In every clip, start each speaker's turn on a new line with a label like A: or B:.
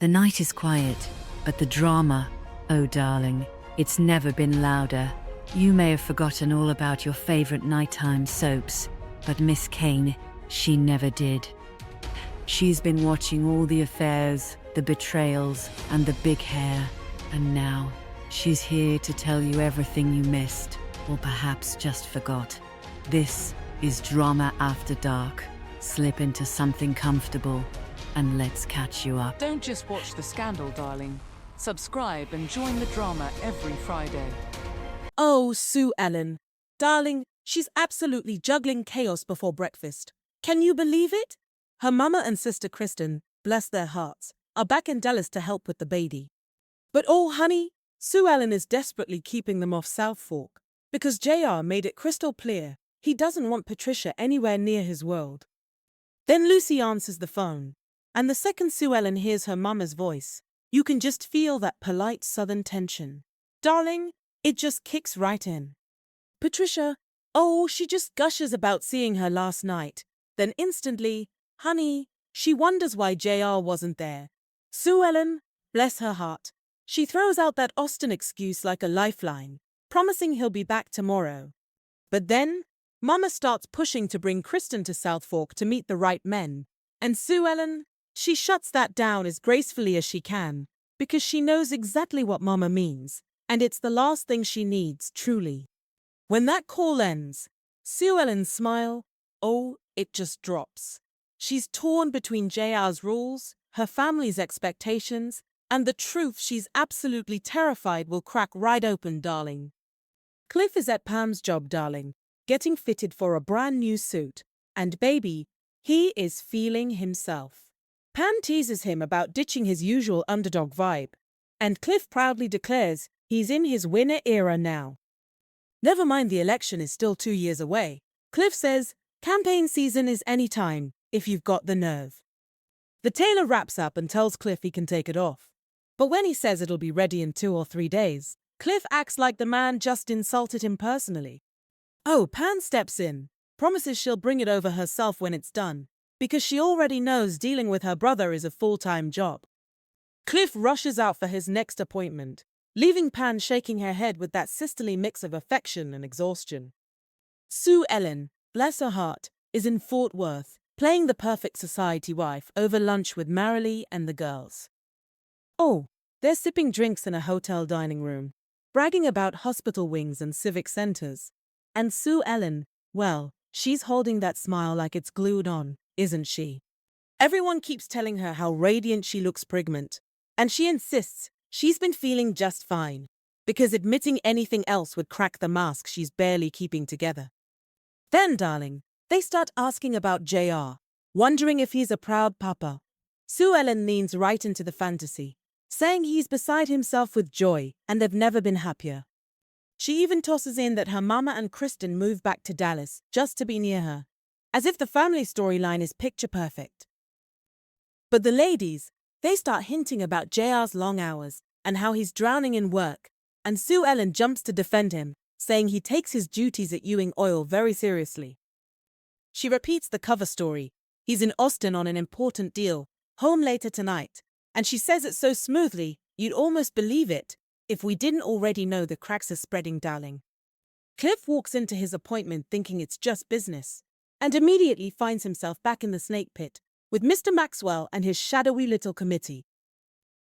A: The night is quiet, but the drama, oh darling, it's never been louder. You may have forgotten all about your favorite nighttime soaps, but Miss Kane, she never did. She's been watching all the affairs, the betrayals, and the big hair, and now she's here to tell you everything you missed, or perhaps just forgot. This is Drama After Dark. Slip into something comfortable, and let's catch you up.
B: Don't just watch the scandal, darling. Subscribe and join the drama every Friday.
C: Oh, Sue Ellen. Darling, she's absolutely juggling chaos before breakfast. Can you believe it? Her mama and sister Kristen, bless their hearts, are back in Dallas to help with the baby. But oh, honey, Sue Ellen is desperately keeping them off South Fork because JR made it crystal clear he doesn't want Patricia anywhere near his world. Then Lucy answers the phone, and the second Sue Ellen hears her mama's voice, you can just feel that polite southern tension. Darling, it just kicks right in. Patricia, oh, she just gushes about seeing her last night. Then instantly, honey, she wonders why JR wasn't there. Sue Ellen, bless her heart, she throws out that Austin excuse like a lifeline, promising he'll be back tomorrow. But then, Mama starts pushing to bring Kristen to South Fork to meet the right men, and Sue Ellen, she shuts that down as gracefully as she can, because she knows exactly what Mama means, and it's the last thing she needs, truly. When that call ends, Sue Ellen's smile, oh, it just drops. She's torn between JR's rules, her family's expectations, and the truth she's absolutely terrified will crack right open, darling. Cliff is at Pam's job, darling, getting fitted for a brand new suit, and baby, he is feeling himself. Pam teases him about ditching his usual underdog vibe, and Cliff proudly declares he's in his winner era now. Never mind the election is still 2 years away. Cliff says, campaign season is any time, if you've got the nerve. The tailor wraps up and tells Cliff he can take it off. But when he says it'll be ready in 2 or 3 days, Cliff acts like the man just insulted him personally. Oh, Pam steps in, promises she'll bring it over herself when it's done, because she already knows dealing with her brother is a full-time job. Cliff rushes out for his next appointment, leaving Pam shaking her head with that sisterly mix of affection and exhaustion. Sue Ellen, bless her heart, is in Fort Worth, playing the perfect society wife over lunch with Marilee and the girls. Oh, they're sipping drinks in a hotel dining room, bragging about hospital wings and civic centers. And Sue Ellen, well, she's holding that smile like it's glued on, isn't she? Everyone keeps telling her how radiant she looks pregnant, and she insists she's been feeling just fine, because admitting anything else would crack the mask she's barely keeping together. Then, darling, they start asking about JR, wondering if he's a proud papa. Sue Ellen leans right into the fantasy, saying he's beside himself with joy and they've never been happier. She even tosses in that her mama and Kristen moved back to Dallas just to be near her, as if the family storyline is picture perfect. But the ladies, they start hinting about JR's long hours and how he's drowning in work, and Sue Ellen jumps to defend him, saying he takes his duties at Ewing Oil very seriously. She repeats the cover story. He's in Austin on an important deal, home later tonight, and she says it so smoothly, you'd almost believe it, if we didn't already know the cracks are spreading, darling. Cliff walks into his appointment thinking it's just business, and immediately finds himself back in the snake pit with Mr. Maxwell and his shadowy little committee.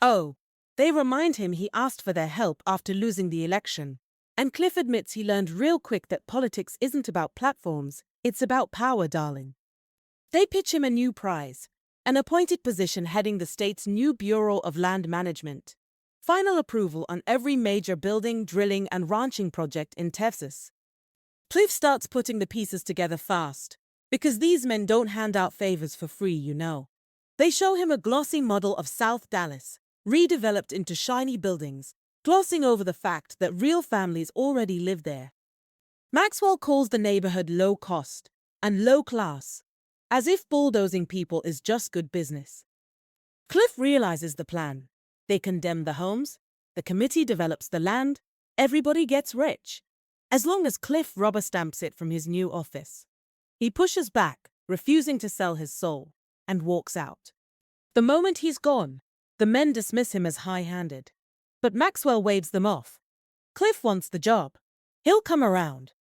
C: Oh, they remind him he asked for their help after losing the election, and Cliff admits he learned real quick that politics isn't about platforms, it's about power, darling. They pitch him a new prize, an appointed position heading the state's new Bureau of Land Management. Final approval on every major building, drilling, and ranching project in Texas. Cliff starts putting the pieces together fast, because these men don't hand out favors for free, you know. They show him a glossy model of South Dallas, redeveloped into shiny buildings, glossing over the fact that real families already live there. Maxwell calls the neighborhood low cost and low class, as if bulldozing people is just good business. Cliff realizes the plan. They condemn the homes, the committee develops the land, everybody gets rich, as long as Cliff rubber stamps it from his new office. He pushes back, refusing to sell his soul, and walks out. The moment he's gone, The men dismiss him as high-handed. But Maxwell waves them off. Cliff wants the job. He'll come around.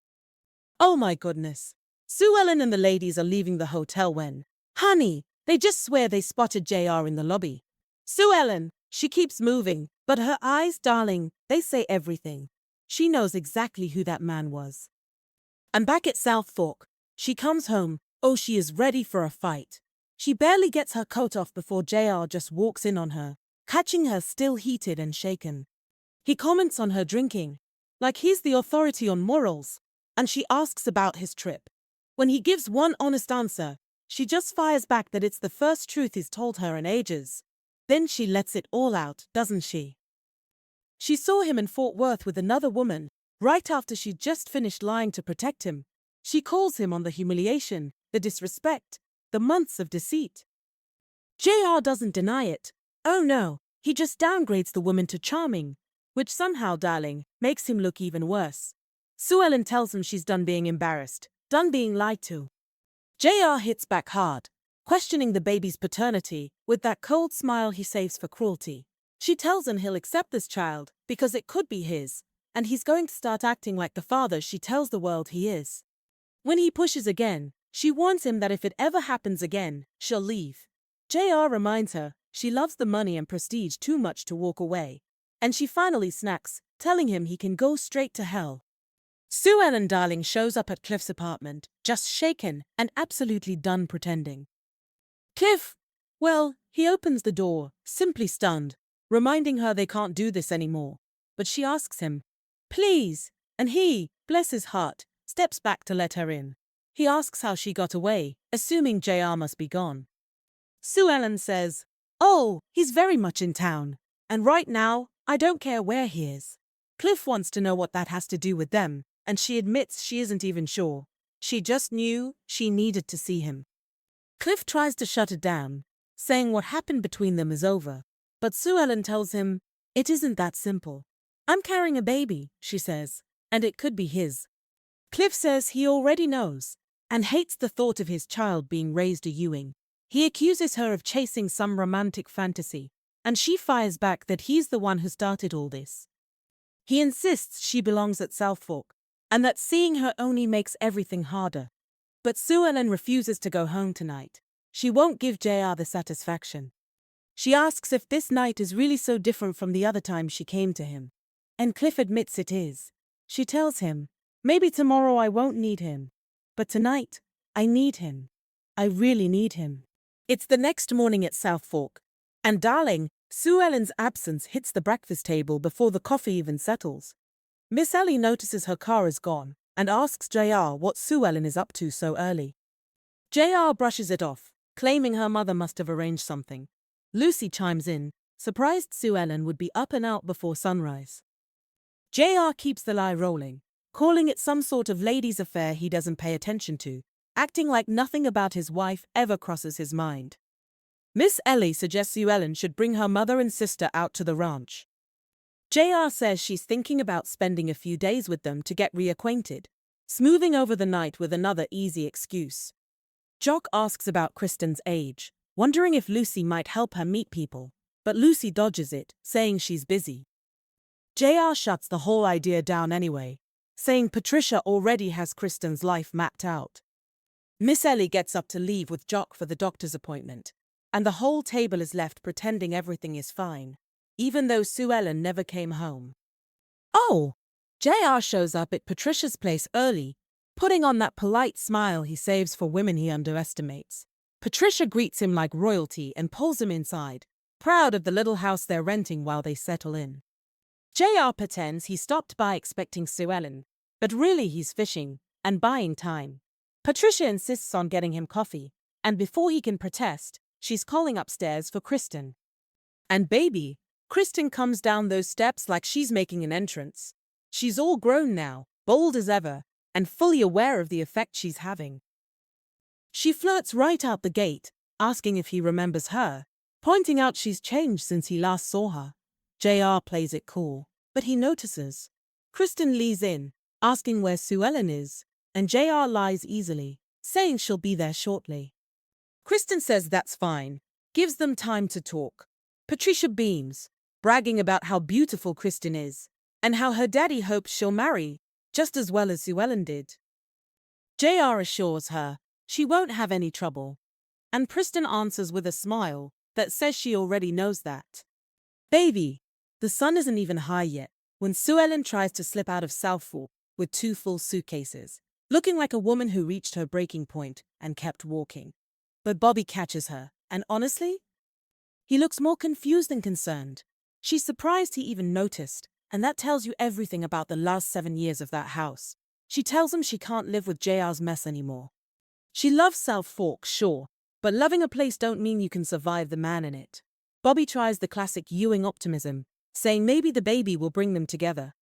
C: Oh my goodness. Sue Ellen and the ladies are leaving the hotel when, honey, they just swear they spotted JR in the lobby. Sue Ellen, she keeps moving, but her eyes, darling, they say everything. She knows exactly who that man was. And back at South Fork, she comes home. Oh, she is ready for a fight. She barely gets her coat off before JR just walks in on her, catching her still heated and shaken. He comments on her drinking, like he's the authority on morals, and she asks about his trip. When he gives one honest answer, she just fires back that it's the first truth he's told her in ages. Then she lets it all out, doesn't she? She saw him in Fort Worth with another woman, right after she'd just finished lying to protect him. She calls him on the humiliation, the disrespect, the months of deceit. JR doesn't deny it. Oh no, he just downgrades the woman to charming, which somehow, darling, makes him look even worse. Sue Ellen tells him she's done being embarrassed, done being lied to. JR hits back hard, questioning the baby's paternity with that cold smile he saves for cruelty. She tells him he'll accept this child because it could be his, and he's going to start acting like the father she tells the world he is. When he pushes again, she warns him that if it ever happens again, she'll leave. JR reminds her she loves the money and prestige too much to walk away, and she finally snacks, telling him he can go straight to hell. Sue Ellen, darling, shows up at Cliff's apartment, just shaken and absolutely done pretending. Cliff, well, he opens the door, simply stunned, reminding her they can't do this anymore. But she asks him, please, and he, bless his heart, steps back to let her in. He asks how she got away, assuming JR must be gone. Sue Ellen says, oh, he's very much in town, and right now, I don't care where he is. Cliff wants to know what that has to do with them, and she admits she isn't even sure. She just knew she needed to see him. Cliff tries to shut it down, saying what happened between them is over, but Sue Ellen tells him, it isn't that simple. I'm carrying a baby, she says, and it could be his. Cliff says he already knows, and hates the thought of his child being raised a Ewing. He accuses her of chasing some romantic fantasy, and she fires back that he's the one who started all this. He insists she belongs at South Fork, and that seeing her only makes everything harder. But Sue Ellen refuses to go home tonight. She won't give JR the satisfaction. She asks if this night is really so different from the other time she came to him. And Cliff admits it is. She tells him, maybe tomorrow I won't need him, but tonight, I need him. I really need him. It's the next morning at South Fork, and darling, Sue Ellen's absence hits the breakfast table before the coffee even settles. Miss Ellie notices her car is gone and asks JR what Sue Ellen is up to so early. JR brushes it off, claiming her mother must have arranged something. Lucy chimes in, surprised Sue Ellen would be up and out before sunrise. JR keeps the lie rolling, calling it some sort of ladies' affair he doesn't pay attention to, acting like nothing about his wife ever crosses his mind. Miss Ellie suggests Sue Ellen should bring her mother and sister out to the ranch. JR says she's thinking about spending a few days with them to get reacquainted, smoothing over the night with another easy excuse. Jock asks about Kristen's age, wondering if Lucy might help her meet people, but Lucy dodges it, saying she's busy. JR shuts the whole idea down anyway, saying Patricia already has Kristen's life mapped out. Miss Ellie gets up to leave with Jock for the doctor's appointment, and the whole table is left pretending everything is fine, even though Sue Ellen never came home. Oh! JR shows up at Patricia's place early, putting on that polite smile he saves for women he underestimates. Patricia greets him like royalty and pulls him inside, proud of the little house they're renting while they settle in. JR pretends he stopped by expecting Sue Ellen, but really he's fishing and buying time. Patricia insists on getting him coffee, and before he can protest, she's calling upstairs for Kristen. And baby, Kristen comes down those steps like she's making an entrance. She's all grown now, bold as ever, and fully aware of the effect she's having. She flirts right out the gate, asking if he remembers her, pointing out she's changed since he last saw her. JR plays it cool, but he notices. Kristen leans in, asking where Sue Ellen is, and JR lies easily, saying she'll be there shortly. Kristen says that's fine, gives them time to talk. Patricia beams, bragging about how beautiful Kristen is, and how her daddy hopes she'll marry, just as well as Sue Ellen did. JR assures her she won't have any trouble, and Kristen answers with a smile that says she already knows that. Baby, the sun isn't even high yet when Sue Ellen tries to slip out of Southfork with 2 full suitcases, looking like a woman who reached her breaking point and kept walking. But Bobby catches her, and honestly, he looks more confused than concerned. She's surprised he even noticed, and that tells you everything about the last 7 years of that house. She tells him she can't live with JR's mess anymore. She loves South Fork, sure, but loving a place don't mean you can survive the man in it. Bobby tries the classic Ewing optimism, saying maybe the baby will bring them together.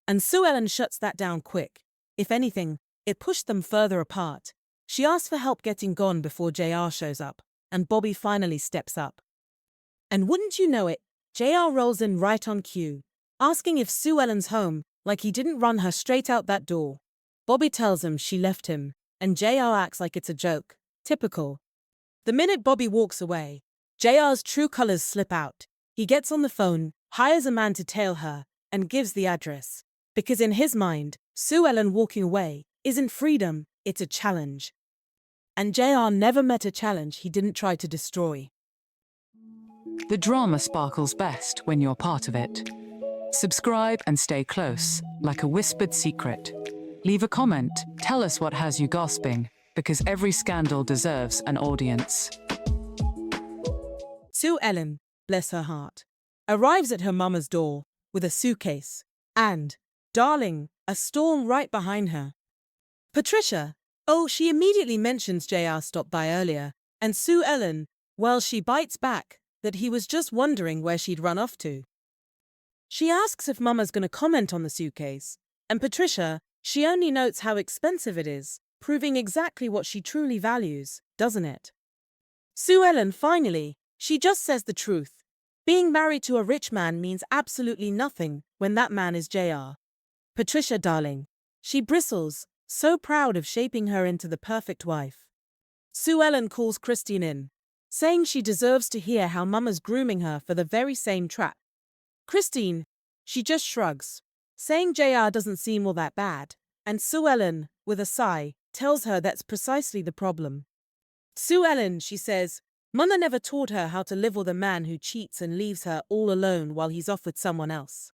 C: And Sue Ellen shuts that down quick. If anything, it pushed them further apart. She asks for help getting gone before JR shows up, and Bobby finally steps up. And wouldn't you know it, JR rolls in right on cue, asking if Sue Ellen's home, like he didn't run her straight out that door. Bobby tells him she left him, and JR acts like it's a joke. Typical. The minute Bobby walks away, JR's true colors slip out. He gets on the phone, hires a man to tail her, and gives the address. Because in his mind, Sue Ellen walking away isn't freedom, it's a challenge. And JR never met a challenge he didn't try to destroy.
B: The drama sparkles best when you're part of it. Subscribe and stay close, like a whispered secret. Leave a comment, tell us what has you gasping, because every scandal deserves an audience.
C: Sue Ellen, bless her heart, arrives at her mama's door with a suitcase and, darling, a storm right behind her. Patricia, she immediately mentions JR stopped by earlier, and Sue Ellen, well, she bites back that he was just wondering where she'd run off to. She asks if Mama's going to comment on the suitcase, and Patricia, she only notes how expensive it is, proving exactly what she truly values, doesn't it? Sue Ellen, finally, she just says the truth. Being married to a rich man means absolutely nothing when that man is JR. Patricia, darling, she bristles, so proud of shaping her into the perfect wife. Sue Ellen calls Christine in, saying she deserves to hear how Mama's grooming her for the very same trap. Christine, she just shrugs, saying JR doesn't seem all that bad, and Sue Ellen, with a sigh, tells her that's precisely the problem. Sue Ellen, she says, Mama never taught her how to live with a man who cheats and leaves her all alone while he's off with someone else.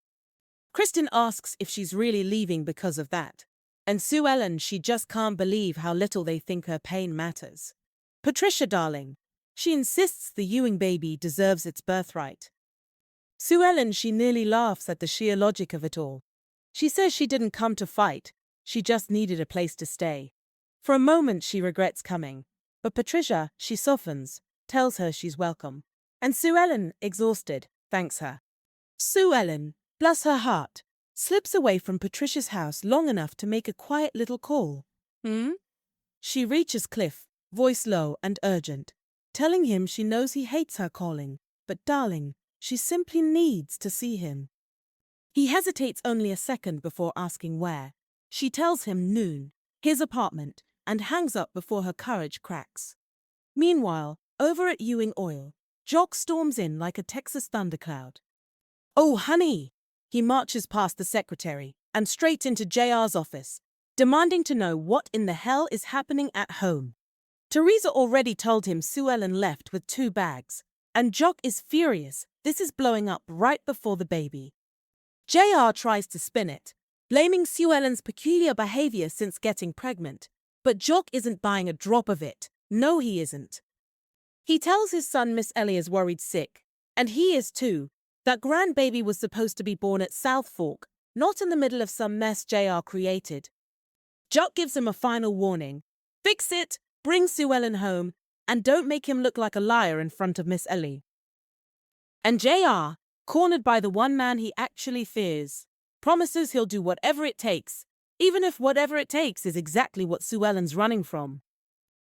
C: Kristen asks if she's really leaving because of that, and Sue Ellen, she just can't believe how little they think her pain matters. Patricia, darling, she insists the Ewing baby deserves its birthright. Sue Ellen, she nearly laughs at the sheer logic of it all. She says she didn't come to fight, she just needed a place to stay. For a moment she regrets coming, but Patricia, she softens, tells her she's welcome. And Sue Ellen, exhausted, thanks her. Sue Ellen, bless her heart, slips away from Patricia's house long enough to make a quiet little call. She reaches Cliff, voice low and urgent, telling him she knows he hates her calling, but darling, she simply needs to see him. He hesitates only a second before asking where. She tells him noon, his apartment, and hangs up before her courage cracks. Meanwhile, over at Ewing Oil, Jock storms in like a Texas thundercloud. Oh, honey! He marches past the secretary and straight into JR's office, demanding to know what in the hell is happening at home. Teresa already told him Sue Ellen left with 2 bags, and Jock is furious. This is blowing up right before the baby. JR tries to spin it, blaming Sue Ellen's peculiar behavior since getting pregnant, but Jock isn't buying a drop of it. No, he isn't. He tells his son Miss Ellie is worried sick, and he is too. That grandbaby was supposed to be born at South Fork, not in the middle of some mess JR created. Jock gives him a final warning. Fix it, bring Sue Ellen home, and don't make him look like a liar in front of Miss Ellie. And JR, cornered by the one man he actually fears, promises he'll do whatever it takes, even if whatever it takes is exactly what Sue Ellen's running from.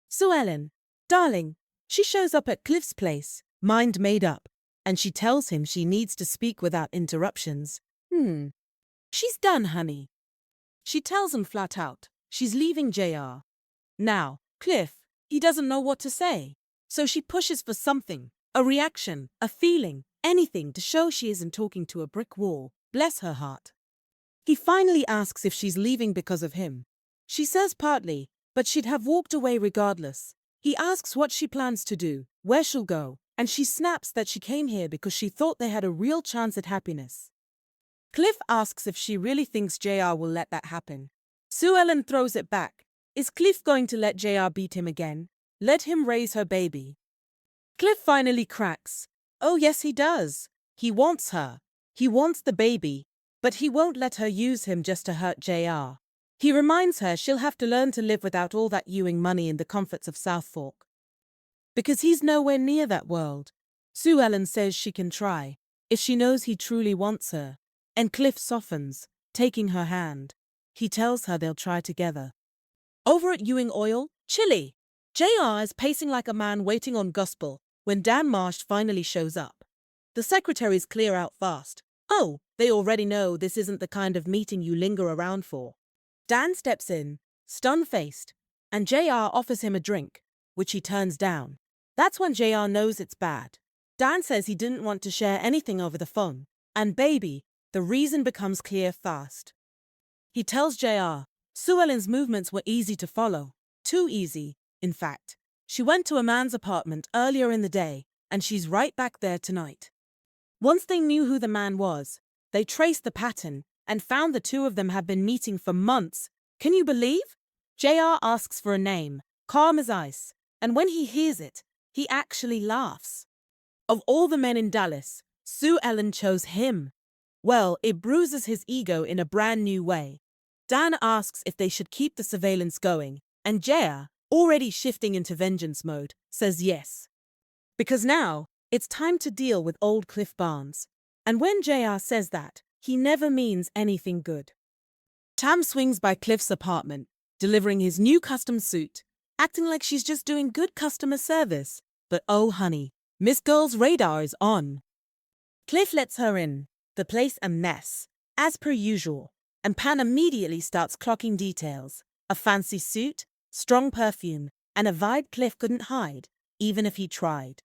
C: Sue Ellen, darling, she shows up at Cliff's place, mind made up, and she tells him she needs to speak without interruptions. She's done, honey. She tells him flat out, she's leaving JR. Now, Cliff, he doesn't know what to say, so she pushes for something, A reaction, a feeling, anything to show she isn't talking to a brick wall. Bless her heart. He finally asks if she's leaving because of him. She says partly, but she'd have walked away regardless. He asks what she plans to do, where she'll go, and she snaps that she came here because she thought they had a real chance at happiness. Cliff asks if she really thinks JR will let that happen. Sue Ellen throws it back. Is Cliff going to let JR beat him again? Let him raise her baby. Cliff finally cracks. Oh yes, he does. He wants her. He wants the baby, but he won't let her use him just to hurt JR. He reminds her she'll have to learn to live without all that Ewing money in the comforts of South Fork. Because he's nowhere near that world. Sue Ellen says she can try, if she knows he truly wants her. And Cliff softens, taking her hand. He tells her they'll try together. Over at Ewing Oil, Chile, JR is pacing like a man waiting on gospel when Dan Marsh finally shows up. The secretaries clear out fast. Oh, they already know this isn't the kind of meeting you linger around for. Dan steps in, stun-faced, and JR offers him a drink, which he turns down. That's when JR knows it's bad. Dan says he didn't want to share anything over the phone, and baby, the reason becomes clear fast. He tells JR, Sue Ellen's movements were easy to follow. Too easy, in fact. She went to a man's apartment earlier in the day, and she's right back there tonight. Once they knew who the man was, they traced the pattern and found the two of them have been meeting for months. Can you believe? JR asks for a name, calm as ice, and when he hears it, he actually laughs. Of all the men in Dallas, Sue Ellen chose him. Well, it bruises his ego in a brand new way. Dan asks if they should keep the surveillance going, and JR, already shifting into vengeance mode, says yes. Because now, it's time to deal with old Cliff Barnes. And when JR says that, he never means anything good. Tam swings by Cliff's apartment, delivering his new custom suit, acting like she's just doing good customer service. But oh honey, Miss Girl's radar is on. Cliff lets her in, the place a mess, as per usual, and Pan immediately starts clocking details. A fancy suit, strong perfume, and a vibe Cliff couldn't hide, even if he tried.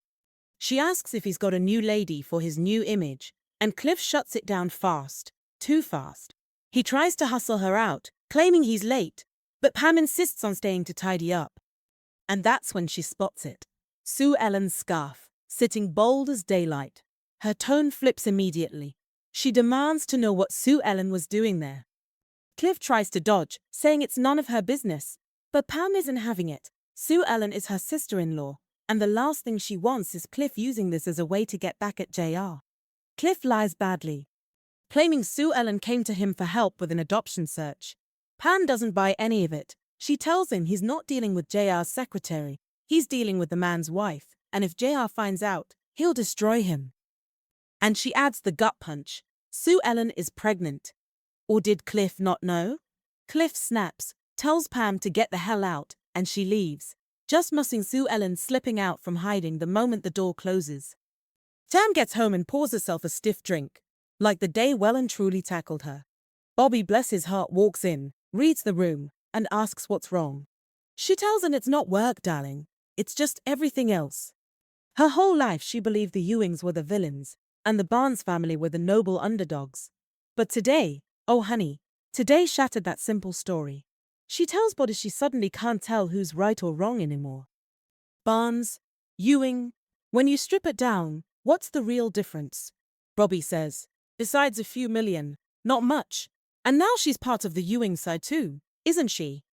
C: She asks if he's got a new lady for his new image, and Cliff shuts it down fast, too fast. He tries to hustle her out, claiming he's late, but Pam insists on staying to tidy up. And that's when she spots it. Sue Ellen's scarf, sitting bold as daylight. Her tone flips immediately. She demands to know what Sue Ellen was doing there. Cliff tries to dodge, saying it's none of her business. But Pam isn't having it. Sue Ellen is her sister-in-law, and the last thing she wants is Cliff using this as a way to get back at JR. Cliff lies badly, claiming Sue Ellen came to him for help with an adoption search. Pam doesn't buy any of it. She tells him he's not dealing with JR's secretary, he's dealing with the man's wife, and if JR finds out, he'll destroy him. And she adds the gut punch. Sue Ellen is pregnant. Or did Cliff not know? Cliff snaps, tells Pam to get the hell out, and she leaves, just missing Sue Ellen slipping out from hiding the moment the door closes. Tam gets home and pours herself a stiff drink, like the day well and truly tackled her. Bobby, bless his heart, walks in, reads the room, and asks what's wrong. She tells him it's not work, darling. It's just everything else. Her whole life she believed the Ewings were the villains, and the Barnes family were the noble underdogs. But today, oh honey, today shattered that simple story. She tells Bobby she suddenly can't tell who's right or wrong anymore. Barnes, Ewing, when you strip it down, what's the real difference? Bobby says, besides a few million, not much. And now she's part of the Ewing side too, isn't she?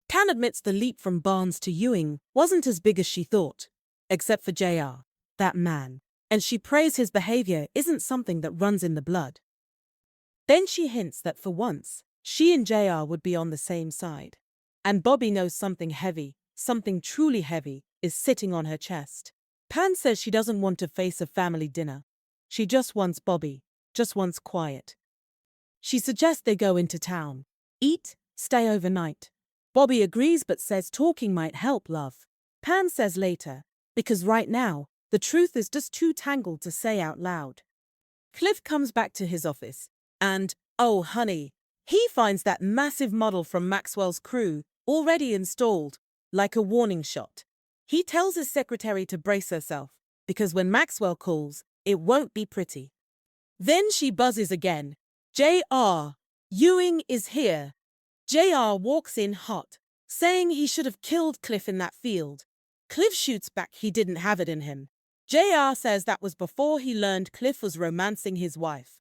C: Tan admits the leap from Barnes to Ewing wasn't as big as she thought, except for JR, that man, and she prays his behavior isn't something that runs in the blood. Then she hints that for once, she and JR would be on the same side. And Bobby knows something heavy, something truly heavy, is sitting on her chest. Pan says she doesn't want to face a family dinner. She just wants Bobby, just wants quiet. She suggests they go into town, eat, stay overnight. Bobby agrees but says talking might help, love. Pan says later, because right now, the truth is just too tangled to say out loud. Cliff comes back to his office, and, oh honey, he finds that massive model from Maxwell's crew already installed, like a warning shot. He tells his secretary to brace herself, because when Maxwell calls, it won't be pretty. Then she buzzes again. JR, Ewing is here. JR walks in hot, saying he should have killed Cliff in that field. Cliff shoots back he didn't have it in him. JR says that was before he learned Cliff was romancing his wife.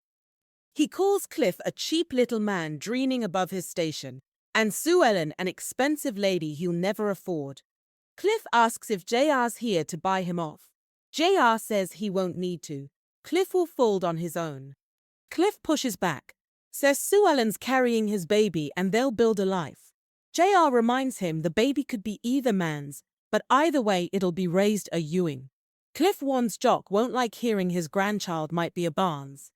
C: He calls Cliff a cheap little man dreaming above his station, and Sue Ellen an expensive lady he'll never afford. Cliff asks if JR's here to buy him off. JR says he won't need to. Cliff will fold on his own. Cliff pushes back, says Sue Ellen's carrying his baby and they'll build a life. JR reminds him the baby could be either man's, but either way it'll be raised a Ewing. Cliff warns Jock won't like hearing his grandchild might be a Barnes.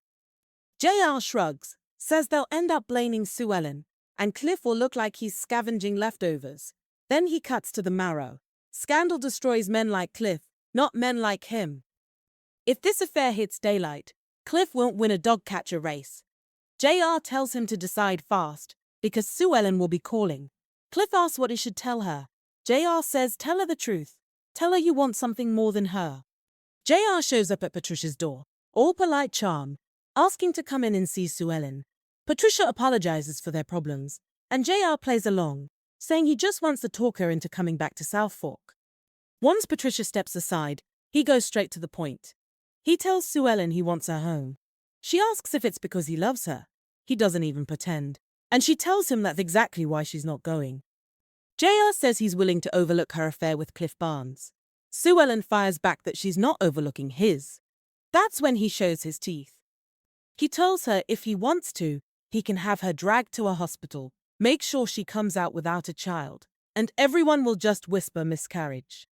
C: JR shrugs, says they'll end up blaming Sue Ellen, and Cliff will look like he's scavenging leftovers. Then he cuts to the marrow. Scandal destroys men like Cliff, not men like him. If this affair hits daylight, Cliff won't win a dog catcher race. JR tells him to decide fast, because Sue Ellen will be calling. Cliff asks what he should tell her. JR says tell her the truth. Tell her you want something more than her. JR shows up at Patricia's door, all polite charm, asking to come in and see Sue Ellen. Patricia apologizes for their problems, and JR plays along, saying he just wants to talk her into coming back to South Fork. Once Patricia steps aside, he goes straight to the point. He tells Sue Ellen he wants her home. She asks if it's because he loves her. He doesn't even pretend, and she tells him that's exactly why she's not going. JR says he's willing to overlook her affair with Cliff Barnes. Sue Ellen fires back that she's not overlooking his. That's when he shows his teeth. He tells her if he wants to, he can have her dragged to a hospital, make sure she comes out without a child, and everyone will just whisper miscarriage.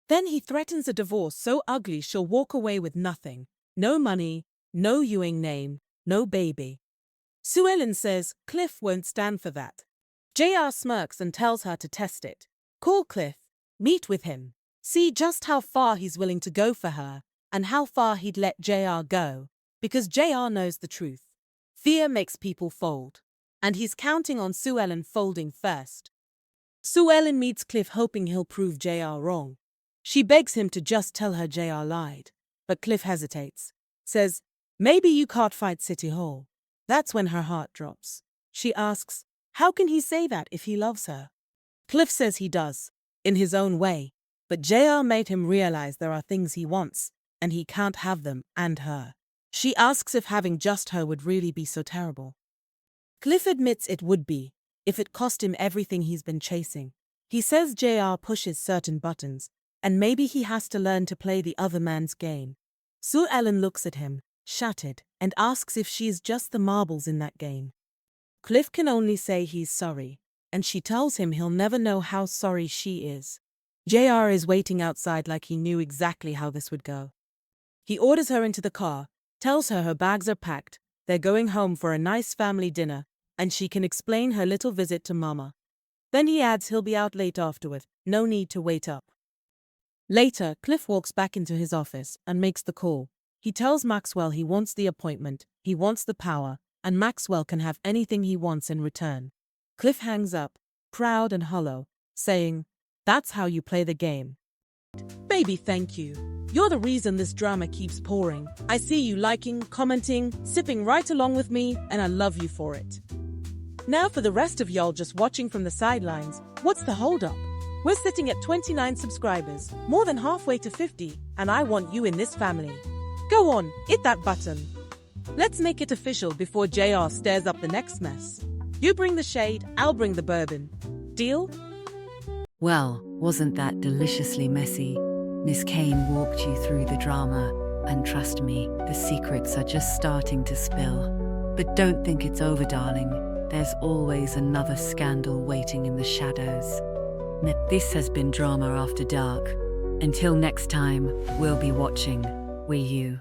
C: Then he threatens a divorce so ugly she'll walk away with nothing. No money, no Ewing name, no baby. Sue Ellen says Cliff won't stand for that. JR smirks and tells her to test it. Call Cliff, meet with him, see just how far he's willing to go for her, and how far he'd let JR go, because JR knows the truth. Fear makes people fold, and he's counting on Sue Ellen folding first. Sue Ellen meets Cliff hoping he'll prove JR wrong. She begs him to just tell her JR lied, but Cliff hesitates, says, maybe you can't fight City Hall. That's when her heart drops. She asks, how can he say that if he loves her? Cliff says he does, in his own way, but JR made him realize there are things he wants, and he can't have them and her. She asks if having just her would really be so terrible. Cliff admits it would be, if it cost him everything he's been chasing. He says JR pushes certain buttons, and maybe he has to learn to play the other man's game. Sue Ellen looks at him, shattered, and asks if she's just the marbles in that game. Cliff can only say he's sorry, and she tells him he'll never know how sorry she is. JR is waiting outside like he knew exactly how this would go. He orders her into the car, tells her her bags are packed, they're going home for a nice family dinner, and she can explain her little visit to Mama. Then he adds he'll be out late afterward, no need to wait up. Later, Cliff walks back into his office and makes the call. He tells Maxwell he wants the appointment, he wants the power, and Maxwell can have anything he wants in return. Cliff hangs up, proud and hollow, saying, that's how you play the game. Baby, thank you. You're the reason this drama keeps pouring. I see you liking, commenting, sipping right along with me, and I love you for it. Now for the rest of y'all just watching from the sidelines, what's the holdup? We're sitting at 29 subscribers, more than halfway to 50, and I want you in this family. Go on, hit that button. Let's make it official before JR stirs up the next mess. You bring the shade, I'll bring the bourbon. Deal?
A: Well, wasn't that deliciously messy? Miss Kane walked you through the drama, and trust me, the secrets are just starting to spill. But don't think it's over, darling. There's always another scandal waiting in the shadows. This has been Drama After Dark. Until next time, we'll be watching. We you.